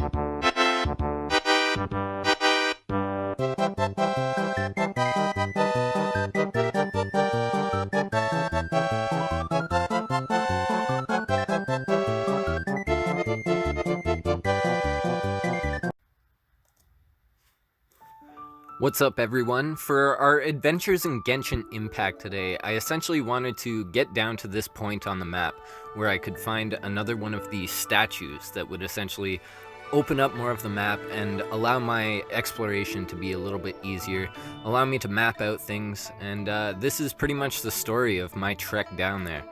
What's up, everyone? For our adventures in Genshin Impact today, I essentially wanted to get down to this point on the map where I could find another one of these statues that would essentially open up more of the map and allow my exploration to be a little bit easier, allow me to map out things, and this is pretty much the story of my trek down there.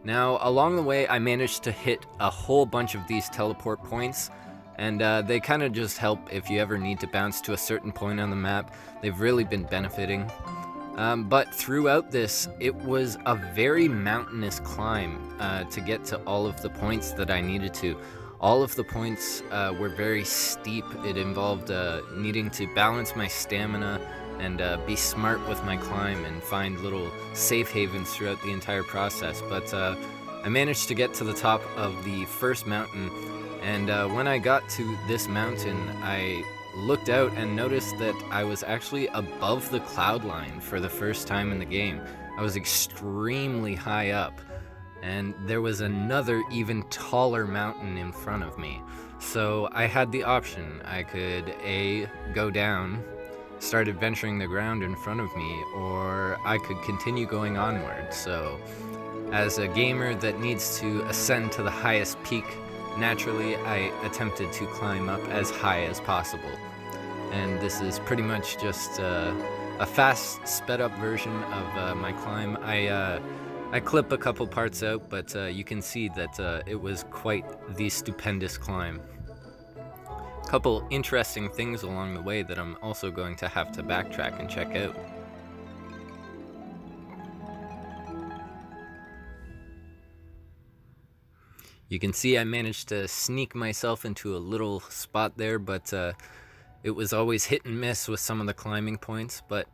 Now, along the way, I managed to hit a whole bunch of these teleport points, and they kind of just help if you ever need to bounce to a certain point on the map. They've really been benefiting. But throughout this, it was a very mountainous climb to get to all of the points that I needed to. All of the points were very steep. It involved needing to balance my stamina and be smart with my climb and find little safe havens throughout the entire process. But I managed to get to the top of the first mountain, and when I got to this mountain, I looked out and noticed that I was actually above the cloud line for the first time in the game. I was extremely high up, and there was another even taller mountain in front of me. So I had the option. I could A, go down, start adventuring the ground in front of me, or I could continue going onward. So as a gamer that needs to ascend to the highest peak, naturally I attempted to climb up as high as possible. And this is pretty much just a fast, sped up version of my climb. I clip a couple parts out, but you can see that it was quite the stupendous climb. A couple interesting things along the way that I'm also going to have to backtrack and check out. You can see I managed to sneak myself into a little spot there, but it was always hit and miss with some of the climbing points. But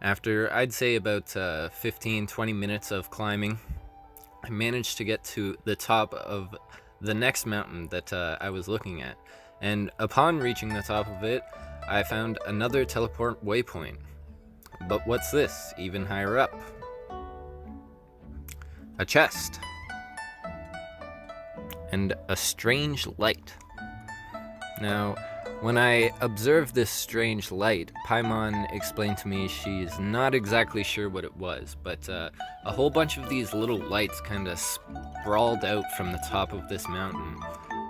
after, I'd say, about 15-20 minutes of climbing, I managed to get to the top of the next mountain that I was looking at. And upon reaching the top of it, I found another teleport waypoint. But what's this, even higher up? A chest. And a strange light. Now, when I observed this strange light, Paimon explained to me she's not exactly sure what it was, but a whole bunch of these little lights kind of sprawled out from the top of this mountain,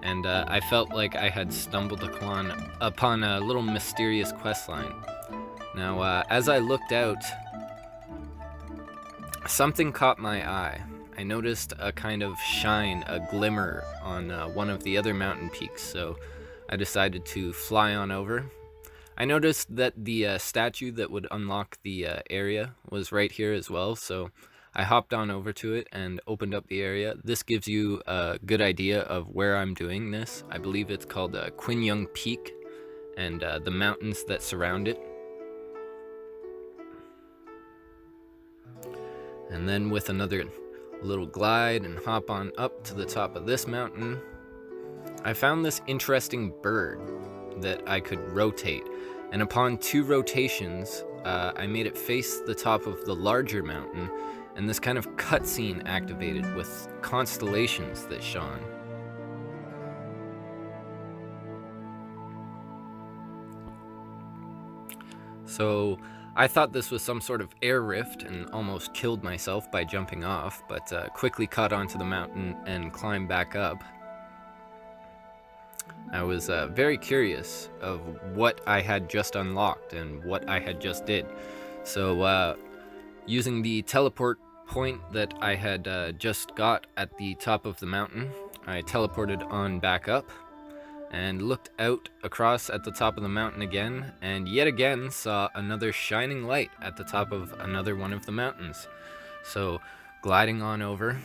and I felt like I had stumbled upon a little mysterious questline. Now, as I looked out, something caught my eye. I noticed a kind of shine, a glimmer on one of the other mountain peaks, so I decided to fly on over. I noticed that the statue that would unlock the area was right here as well, so I hopped on over to it and opened up the area. This gives you a good idea of where I'm doing this. I believe it's called Quinyung Peak, and the mountains that surround it. And then with another little glide and hop on up to the top of this mountain, I found this interesting bird that I could rotate, and upon 2 rotations I made it face the top of the larger mountain, and this kind of cutscene activated with constellations that shone. So I thought this was some sort of air rift and almost killed myself by jumping off, but quickly caught onto the mountain and climbed back up. I was very curious of what I had just unlocked and what I had just did. So using the teleport point that I had just got at the top of the mountain, I teleported on back up and looked out across at the top of the mountain again, and yet again saw another shining light at the top of another one of the mountains. So gliding on over,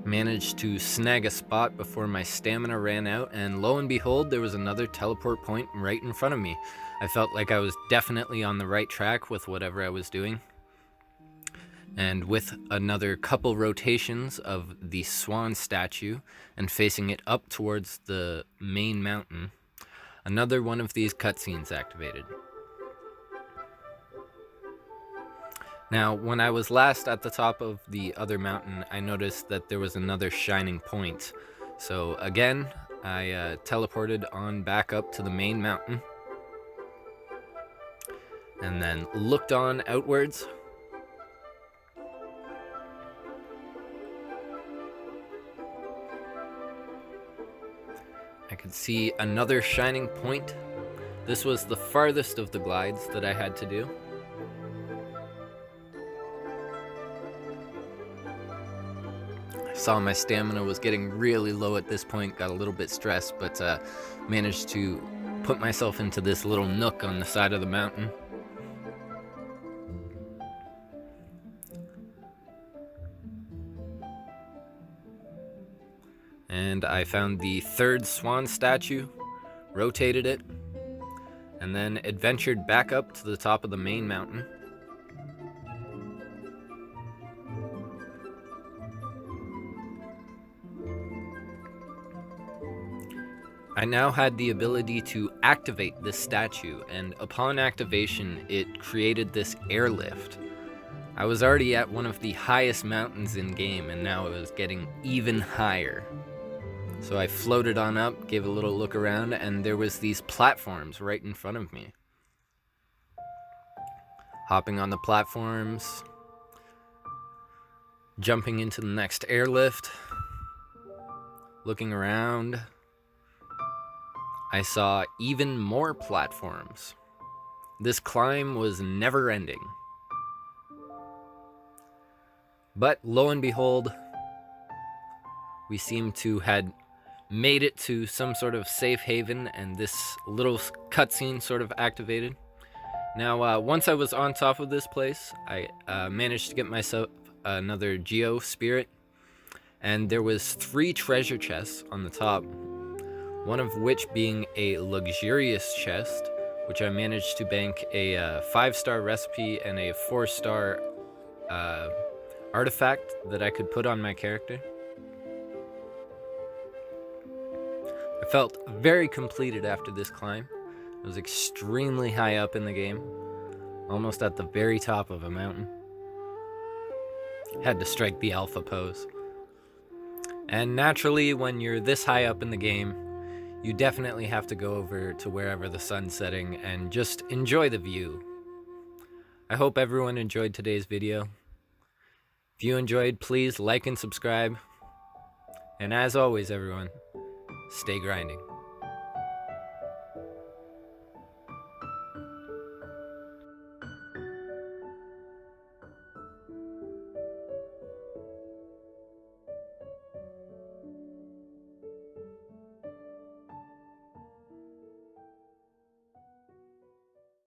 managed to snag a spot before my stamina ran out, and lo and behold, there was another teleport point right in front of me. I felt like I was definitely on the right track with whatever I was doing. And with another couple rotations of the swan statue and facing it up towards the main mountain, another one of these cutscenes activated. Now, when I was last at the top of the other mountain, I noticed that there was another shining point. So again, I teleported on back up to the main mountain and then looked on outwards. I could see another shining point. This was the farthest of the glides that I had to do. I saw my stamina was getting really low at this point, got a little bit stressed, but managed to put myself into this little nook on the side of the mountain. And I found the third swan statue, rotated it, and then adventured back up to the top of the main mountain. I now had the ability to activate this statue, and upon activation, it created this airlift. I was already at one of the highest mountains in game, and now it was getting even higher. So I floated on up, gave a little look around, and there was these platforms right in front of me. Hopping on the platforms, jumping into the next airlift, looking around, I saw even more platforms. This climb was never ending. But lo and behold, we seem to had made it to some sort of safe haven, and this little cutscene sort of activated. Now, once I was on top of this place, I managed to get myself another Geo Spirit, and there was 3 treasure chests on the top, one of which being a luxurious chest, which I managed to bank a 5-star recipe and a 4-star artifact that I could put on my character. I felt very completed after this climb. I was extremely high up in the game, almost at the very top of a mountain. Had to strike the alpha pose. And naturally, when you're this high up in the game, you definitely have to go over to wherever the sun's setting and just enjoy the view. I hope everyone enjoyed today's video. If you enjoyed, please like and subscribe. And as always, everyone, stay grinding.